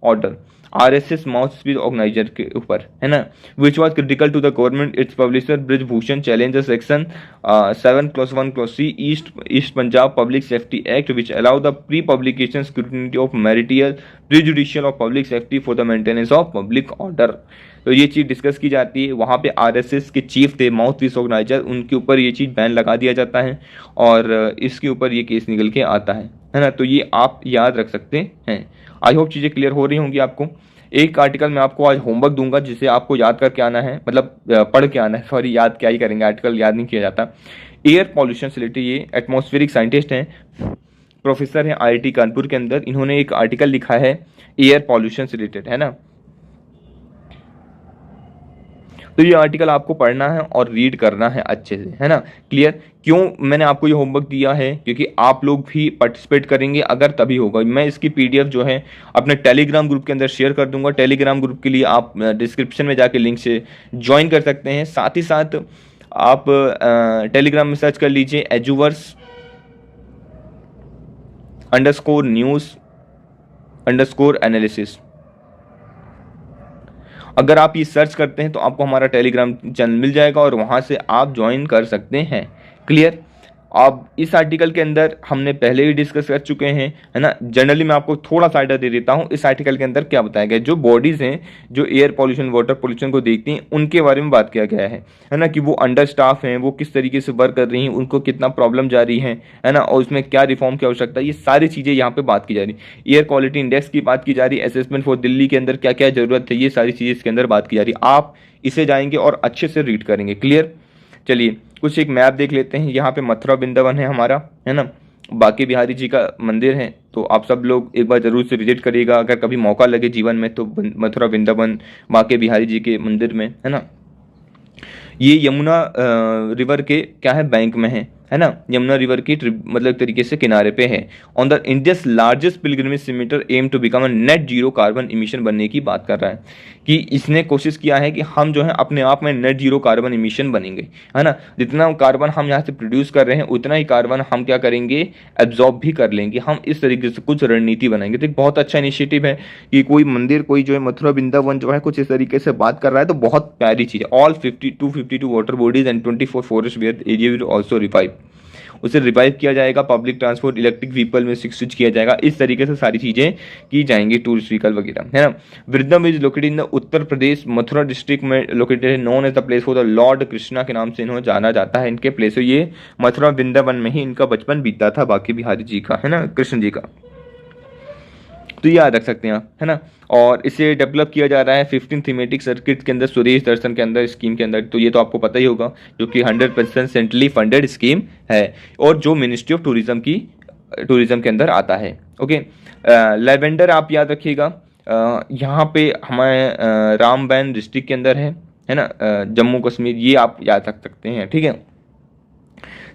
order RSS mouth speech Organiser के ऊपर, है ना, which was critical to the government its publisher Brijbhushan challenge section 7 clause 1 clause C East Punjab public safety act which allow the pre publication scrutiny of material prejudicial of public safety for the maintenance of public order. तो ये चीज discuss की जाती है। वहाँ पे RSS के chief थे माउथ पीस ऑर्गेनाइजर, उनके ऊपर ये चीज बैन लगा दिया जाता है और इसके ऊपर ये केस निकल के आता है ना। तो ये आप याद रख सकते हैं। आई होप चीजें क्लियर हो रही होंगी आपको। एक आर्टिकल मैं आपको आज होमवर्क दूंगा जिसे आपको याद करके आना है, मतलब पढ़ के आना है, सॉरी याद क्या ही करेंगे, आर्टिकल याद नहीं किया जाता। एयर पॉल्यूशन से रिलेटेड ये एटमॉस्फेरिक साइंटिस्ट हैं प्रोफेसर हैं आईआईटी कानपुर के अंदर, इन्होंने एक आर्टिकल लिखा है एयर पॉल्यूशन से रिलेटेड, है ना। तो ये आर्टिकल आपको पढ़ना है और रीड करना है अच्छे से, है ना। क्लियर। क्यों मैंने आपको ये होमवर्क दिया है, क्योंकि आप लोग भी पार्टिसिपेट करेंगे अगर तभी होगा। मैं इसकी पीडीएफ जो है अपने टेलीग्राम ग्रुप के अंदर शेयर कर दूंगा। टेलीग्राम ग्रुप के लिए आप डिस्क्रिप्शन में जाके लिंक से ज्वाइन कर सकते हैं। साथ ही साथ आप टेलीग्राम में सर्च कर लीजिए eduvers_news_analysis। अगर आप ये सर्च करते हैं तो आपको हमारा टेलीग्राम चैनल मिल जाएगा और वहाँ से आप ज्वाइन कर सकते हैं। क्लियर। अब इस आर्टिकल के अंदर हमने पहले ही डिस्कस कर चुके हैं, है ना। जनरली मैं आपको थोड़ा सा आइडिया दे देता हूँ इस आर्टिकल के अंदर क्या बताया गया है। जो बॉडीज़ हैं जो एयर पॉल्यूशन वाटर पॉल्यूशन को देखती हैं उनके बारे में बात किया गया है ना, कि वो अंडर स्टाफ हैं, वो किस तरीके से वर्क कर रही हैं, उनको कितना प्रॉब्लम जा रही है ना, और उसमें क्या रिफॉर्म की आवश्यकता है, ये सारी चीज़ें यहाँ पर बात की जा रही। एयर क्वालिटी इंडेक्स की बात की जा रही है, असेसमेंट फॉर दिल्ली के अंदर क्या क्या ज़रूरत है, ये सारी चीज़ें इसके अंदर बात की जा रही है। आप इसे जाएंगे और अच्छे से रीड करेंगे। क्लियर। चलिए कुछ एक मैप देख लेते हैं। यहाँ पे मथुरा वृंदावन है हमारा, है ना। बांके बिहारी जी का मंदिर है, तो आप सब लोग एक बार जरूर से विजिट करिएगा अगर कभी मौका लगे जीवन में, तो मथुरा वृंदावन बांके बिहारी जी के मंदिर में, है ना। ये यमुना रिवर के क्या है बैंक में है ना। यमुना रिवर की मतलब तरीके से किनारे पे है। On the India's largest pilgrimage cemetery aim to become a net zero carbon emission बनने की बात कर रहा है, कि इसने कोशिश किया है कि हम जो है अपने आप में नेट जीरो कार्बन इमिशन बनेंगे, है ना। जितना कार्बन हम यहाँ से प्रोड्यूस कर रहे हैं उतना ही कार्बन हम क्या करेंगे, एब्जॉर्ब भी कर लेंगे। हम इस तरीके से कुछ रणनीति बनाएंगे। तो एक बहुत अच्छा इनिशिएटिव है कि कोई मंदिर, कोई जो है मथुरा वृंदावन जो है कुछ इस तरीके से बात कर रहा है, तो बहुत प्यारी चीज़ है। All 52 water bodies and 24 forest where area will also revive, उसे रिवाइव किया जाएगा। पब्लिक ट्रांसपोर्ट इलेक्ट्रिक व्हीकल में स्विच किया जाएगा। इस तरीके से सारी चीज़ें की जाएंगी, टूरिस्ट व्हीकल वगैरह, है ना। Vrindavan is located in the Uttar Pradesh Mathura district में लोकेटेड है, known as the place for the lord Krishna के नाम से इन्हें जाना जाता है। इनके प्लेस ये मथुरा वृंदावन में ही इनका बचपन बीता था, बाकी बिहारी जी का, है ना, कृष्ण जी का। तो ये याद रख सकते हैं आप, है ना। और इसे डेवलप किया जा रहा है 15 थीमेटिक सर्किट के अंदर, सुरेश दर्शन के अंदर, स्कीम के अंदर। तो ये तो आपको पता ही होगा, जो कि 100% सेंट्रली फंडेड स्कीम है और जो मिनिस्ट्री ऑफ टूरिज्म के अंदर आता है। ओके। लेवेंडर आप याद रखिएगा, यहाँ पे हमारे रामबन डिस्ट्रिक्ट के अंदर है ना, जम्मू कश्मीर, ये आप याद रख सकते हैं, ठीक है।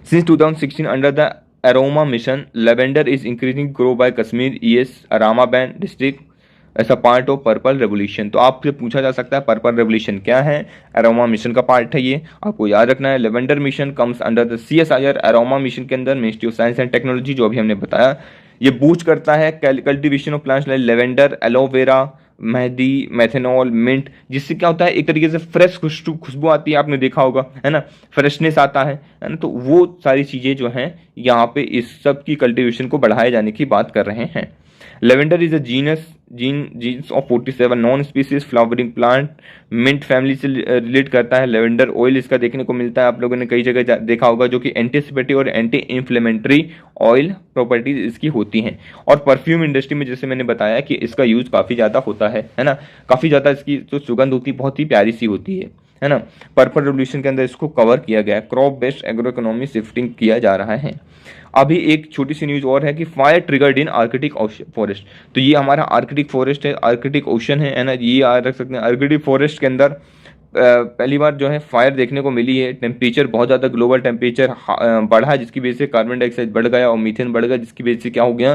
Since 2016 under the aroma mission lavender is increasing grow by Kashmir ईएस Ramban district as a part of purple revolution. तो आपसे पूछा जा सकता है पर्पल रेवोल्यूशन क्या है। अरोमा मिशन का पार्ट है, ये आपको याद रखना है। Lavender mission comes under the CSIR। Aroma mission के अंदर ministry of science and technology, जो अभी हमने बताया, ये बूस्ट करता है cultivation of plants like lavender, aloe vera, mehndi, methanol, mint, जिससे क्या होता है एक तरीके से फ्रेश खुशबू आती है, आपने देखा होगा, है ना, फ्रेशनेस आता है ना। तो वो सारी चीज़ें जो हैं यहाँ पे इस सब की कल्टीवेशन को बढ़ाए जाने की बात कर रहे हैं। Lavender is a genus of 47 known species flowering plant, mint family से रिलेट करता है। लेवेंडर ऑयल इसका देखने को मिलता है, आप लोगों ने कई जगह देखा होगा, जो कि एंटीसिपेटिव और एंटी इन्फ्लेमेटरी ऑयल प्रॉपर्टीज इसकी होती हैं। और परफ्यूम इंडस्ट्री में जैसे मैंने बताया कि इसका यूज काफ़ी ज़्यादा होता है ना, काफ़ी ज़्यादा इसकी जो सुगंध होती है बहुत ही प्यारी सी होती है ना। पर्पल रेवोल्यूशन के अंदर इसको कवर किया गया है। Crop based agro economy shifting किया जा रहा है। अभी एक छोटी सी न्यूज और है कि फायर ट्रिगर्ड इन आर्कटिक फॉरेस्ट। तो ये हमारा आर्कटिक फॉरेस्ट है, आर्कटिक ओशन है ना, ये याद रख सकते हैं। आर्कटिक फॉरेस्ट के अंदर पहली बार जो है फायर देखने को मिली है। टेम्परेचर बहुत ज़्यादा, ग्लोबल टेम्परेचर बढ़ा, जिसकी वजह से कार्बन डाइऑक्साइड बढ़ गया और मीथेन बढ़ गया, जिसकी वजह से क्या हो गया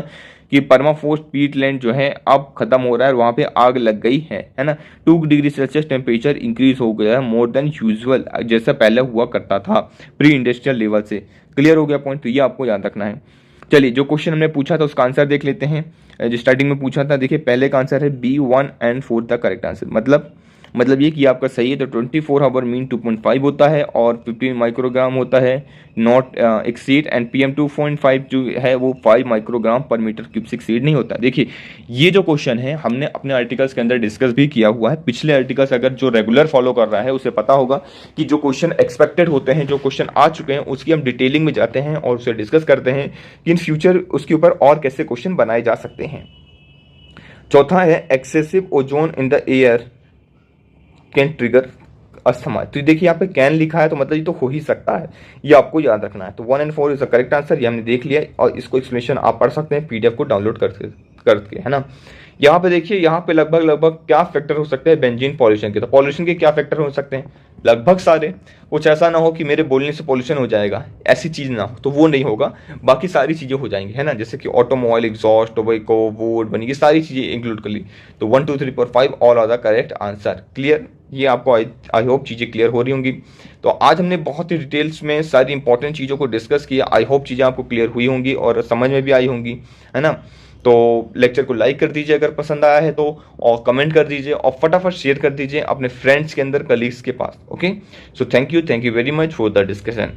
कि परमाफ्रॉस्ट पीटलैंड जो है अब खत्म हो रहा है और वहाँ पे आग लग गई है ना। 2 डिग्री सेल्सियस टेम्परेचर इंक्रीज हो गया है, मोर देन यूजुअल, जैसा पहले हुआ करता था प्री इंडस्ट्रियल लेवल से। क्लियर हो गया पॉइंट, तो ये आपको याद रखना है। चलिए जो क्वेश्चन हमने पूछा था उसका आंसर देख लेते हैं। जो स्टार्टिंग में पूछा था, देखिए पहले का आंसर है B1 and 4 the correct answer. मतलब ये कि आपका सही है। तो 24 आवर मीन 2.5 होता है और 15 माइक्रोग्राम होता है, नॉट एक्सीड। एंड PM 2.5 जो है वो 5 माइक्रोग्राम पर मीटर क्यूब से एक्सीड नहीं होता। देखिए ये जो क्वेश्चन है हमने अपने आर्टिकल्स के अंदर डिस्कस भी किया हुआ है। पिछले आर्टिकल्स अगर जो रेगुलर फॉलो कर रहा है उसे पता होगा कि जो क्वेश्चन एक्सपेक्टेड होते हैं, जो क्वेश्चन आ चुके हैं, उसकी हम डिटेलिंग में जाते हैं और उसे डिस्कस करते हैं कि इन फ्यूचर उसके ऊपर और कैसे क्वेश्चन बनाए जा सकते हैं। चौथा है excessive ozone in the air can trigger asthma. तो देखिए यहाँ पे कैन लिखा है तो मतलब ये तो हो ही सकता है, ये आपको याद रखना है। तो 1 and 4 is the correct answer, ये हमने देख लिया और इसको एक्सप्लेनेशन आप पढ़ सकते हैं पीडीएफ को डाउनलोड करके, है ना। यहाँ पे देखिए, यहाँ पे लगभग लगभग क्या फैक्टर हो सकते हैं बेंजीन पॉल्यूशन के। तो पॉल्यूशन के क्या फैक्टर हो सकते हैं, लगभग सारे। कुछ ऐसा ना हो कि मेरे बोलने से पॉल्यूशन हो जाएगा, ऐसी चीज़ ना हो, तो वो नहीं होगा। बाकी सारी चीज़ें हो जाएंगी, है ना, जैसे कि ऑटोमोबाइल एग्जॉस्ट, टोबैको, वुड बनी, ये सारी चीज़ें इंक्लूड कर ली। तो 1 2 3 4 5 all are the correct answer. Clear, ये आपको आई होप चीज़ें क्लियर हो रही होंगी। तो आज हमने बहुत ही डिटेल्स में सारी इंपॉर्टेंट चीज़ों को डिस्कस किया। आई होप चीज़ें आपको क्लियर हुई होंगी और समझ में भी आई होंगी, है ना। तो लेक्चर को लाइक कर दीजिए अगर पसंद आया है तो, और कमेंट कर दीजिए और फटाफट शेयर कर दीजिए अपने फ्रेंड्स के अंदर, कलीग्स के पास। Okay, so thank you very much for the discussion.